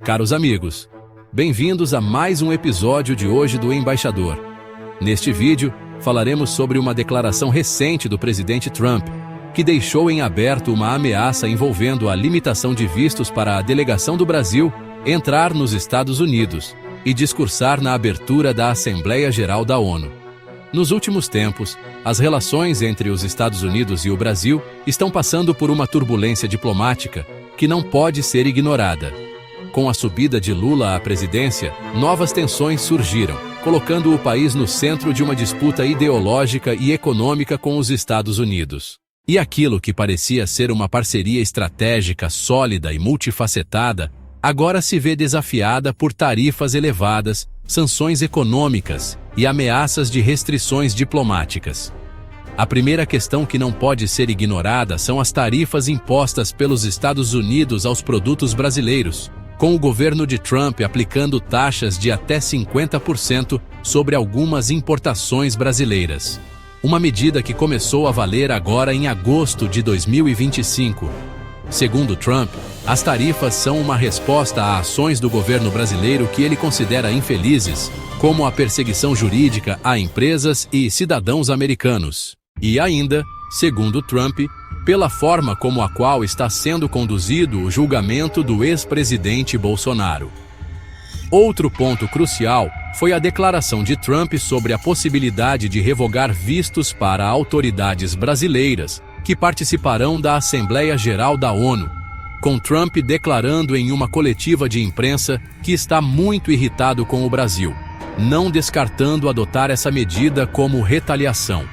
Caros amigos, bem-vindos a mais um episódio de hoje do Embaixador. Neste vídeo, falaremos sobre uma declaração recente do presidente Trump, que deixou em aberto uma ameaça envolvendo a limitação de vistos para a delegação do Brasil entrar nos Estados Unidos e discursar na abertura da Assembleia Geral da ONU. Nos últimos tempos, as relações entre os Estados Unidos e o Brasil estão passando por uma turbulência diplomática que não pode ser ignorada. Com a subida de Lula à presidência, novas tensões surgiram, colocando o país no centro de uma disputa ideológica e econômica com os Estados Unidos. E aquilo que parecia ser uma parceria estratégica sólida e multifacetada, agora se vê desafiada por tarifas elevadas, sanções econômicas e ameaças de restrições diplomáticas. A primeira questão que não pode ser ignorada são as tarifas impostas pelos Estados Unidos aos produtos brasileiros, com o governo de Trump aplicando taxas de até 50% sobre algumas importações brasileiras. Uma medida que começou a valer agora em agosto de 2025. Segundo Trump, as tarifas são uma resposta a ações do governo brasileiro que ele considera infelizes, como a perseguição jurídica a empresas e cidadãos americanos. E ainda, segundo Trump, pela forma como a qual está sendo conduzido o julgamento do ex-presidente Bolsonaro. Outro ponto crucial foi a declaração de Trump sobre a possibilidade de revogar vistos para autoridades brasileiras que participarão da Assembleia Geral da ONU, com Trump declarando em uma coletiva de imprensa que está muito irritado com o Brasil, não descartando adotar essa medida como retaliação.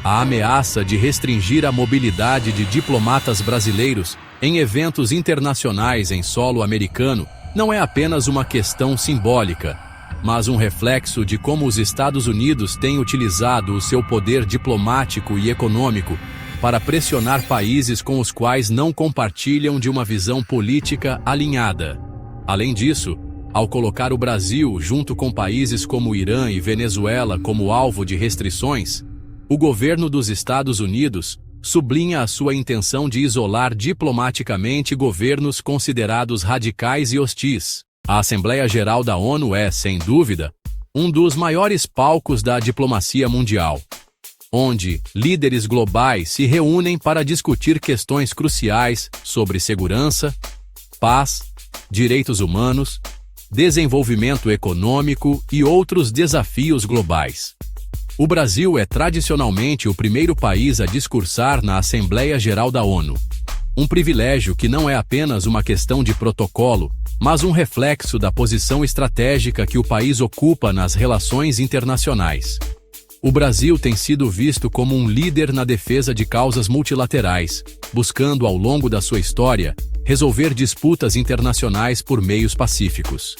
A ameaça de restringir a mobilidade de diplomatas brasileiros em eventos internacionais em solo americano não é apenas uma questão simbólica, mas um reflexo de como os Estados Unidos têm utilizado o seu poder diplomático e econômico para pressionar países com os quais não compartilham de uma visão política alinhada. Além disso, ao colocar o Brasil junto com países como Irã e Venezuela como alvo de restrições, o governo dos Estados Unidos sublinha a sua intenção de isolar diplomaticamente governos considerados radicais e hostis. A Assembleia Geral da ONU é, sem dúvida, um dos maiores palcos da diplomacia mundial, onde líderes globais se reúnem para discutir questões cruciais sobre segurança, paz, direitos humanos, desenvolvimento econômico e outros desafios globais. O Brasil é tradicionalmente o primeiro país a discursar na Assembleia Geral da ONU. Um privilégio que não é apenas uma questão de protocolo, mas um reflexo da posição estratégica que o país ocupa nas relações internacionais. O Brasil tem sido visto como um líder na defesa de causas multilaterais, buscando ao longo da sua história resolver disputas internacionais por meios pacíficos.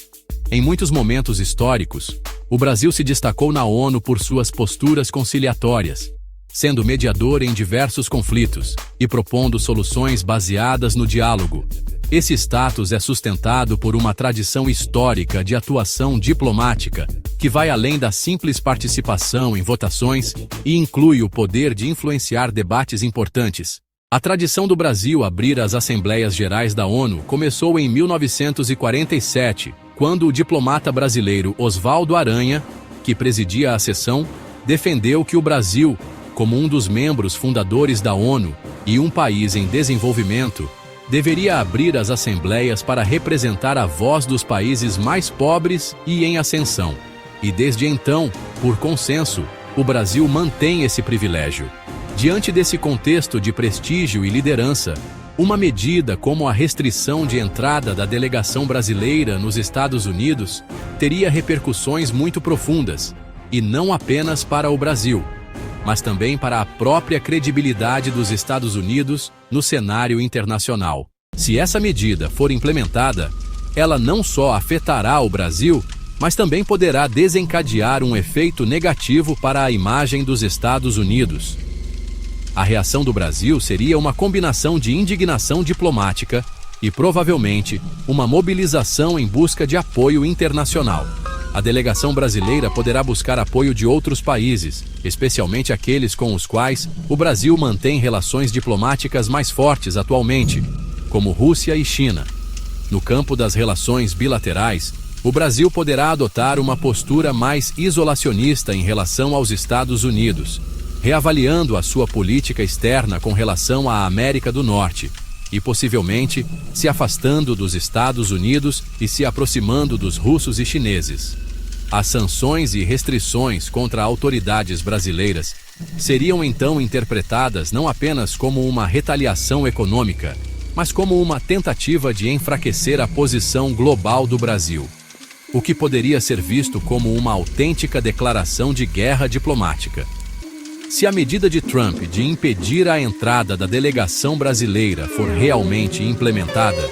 Em muitos momentos históricos, o Brasil se destacou na ONU por suas posturas conciliatórias, sendo mediador em diversos conflitos e propondo soluções baseadas no diálogo. Esse status é sustentado por uma tradição histórica de atuação diplomática que vai além da simples participação em votações e inclui o poder de influenciar debates importantes. A tradição do Brasil abrir as Assembleias Gerais da ONU começou em 1947, quando o diplomata brasileiro Oswaldo Aranha, que presidia a sessão, defendeu que o Brasil, como um dos membros fundadores da ONU e um país em desenvolvimento, deveria abrir as assembleias para representar a voz dos países mais pobres e em ascensão. E desde então, por consenso, o Brasil mantém esse privilégio. Diante desse contexto de prestígio e liderança, uma medida como a restrição de entrada da delegação brasileira nos Estados Unidos teria repercussões muito profundas, e não apenas para o Brasil, mas também para a própria credibilidade dos Estados Unidos no cenário internacional. Se essa medida for implementada, ela não só afetará o Brasil, mas também poderá desencadear um efeito negativo para a imagem dos Estados Unidos. A reação do Brasil seria uma combinação de indignação diplomática e, provavelmente, uma mobilização em busca de apoio internacional. A delegação brasileira poderá buscar apoio de outros países, especialmente aqueles com os quais o Brasil mantém relações diplomáticas mais fortes atualmente, como Rússia e China. No campo das relações bilaterais, o Brasil poderá adotar uma postura mais isolacionista em relação aos Estados Unidos, reavaliando a sua política externa com relação à América do Norte e, possivelmente, se afastando dos Estados Unidos e se aproximando dos russos e chineses. As sanções e restrições contra autoridades brasileiras seriam então interpretadas não apenas como uma retaliação econômica, mas como uma tentativa de enfraquecer a posição global do Brasil, o que poderia ser visto como uma autêntica declaração de guerra diplomática. Se a medida de Trump de impedir a entrada da delegação brasileira for realmente implementada,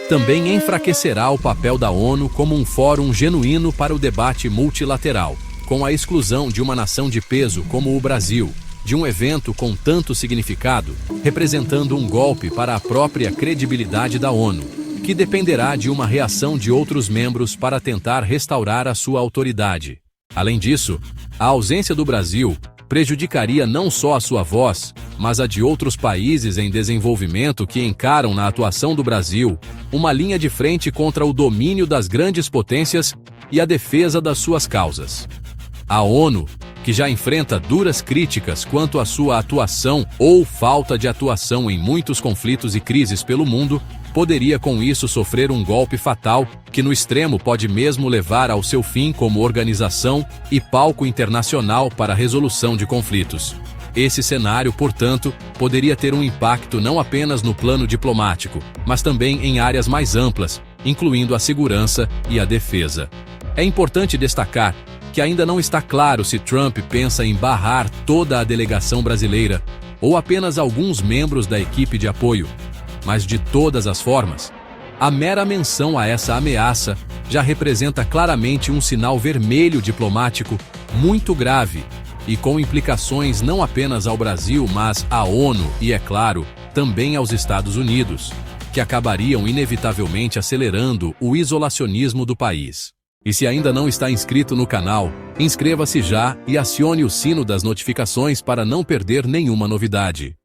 também enfraquecerá o papel da ONU como um fórum genuíno para o debate multilateral, com a exclusão de uma nação de peso como o Brasil, de um evento com tanto significado, representando um golpe para a própria credibilidade da ONU, que dependerá de uma reação de outros membros para tentar restaurar a sua autoridade. Além disso, a ausência do Brasil prejudicaria não só a sua voz, mas a de outros países em desenvolvimento que encaram na atuação do Brasil uma linha de frente contra o domínio das grandes potências e a defesa das suas causas. A ONU, que já enfrenta duras críticas quanto à sua atuação ou falta de atuação em muitos conflitos e crises pelo mundo, poderia com isso sofrer um golpe fatal que no extremo pode mesmo levar ao seu fim como organização e palco internacional para a resolução de conflitos. Esse cenário, portanto, poderia ter um impacto não apenas no plano diplomático, mas também em áreas mais amplas, incluindo a segurança e a defesa. É importante destacar que ainda não está claro se Trump pensa em barrar toda a delegação brasileira ou apenas alguns membros da equipe de apoio. Mas de todas as formas, a mera menção a essa ameaça já representa claramente um sinal vermelho diplomático muito grave e com implicações não apenas ao Brasil, mas à ONU e, é claro, também aos Estados Unidos, que acabariam inevitavelmente acelerando o isolacionismo do país. E se ainda não está inscrito no canal, inscreva-se já e acione o sino das notificações para não perder nenhuma novidade.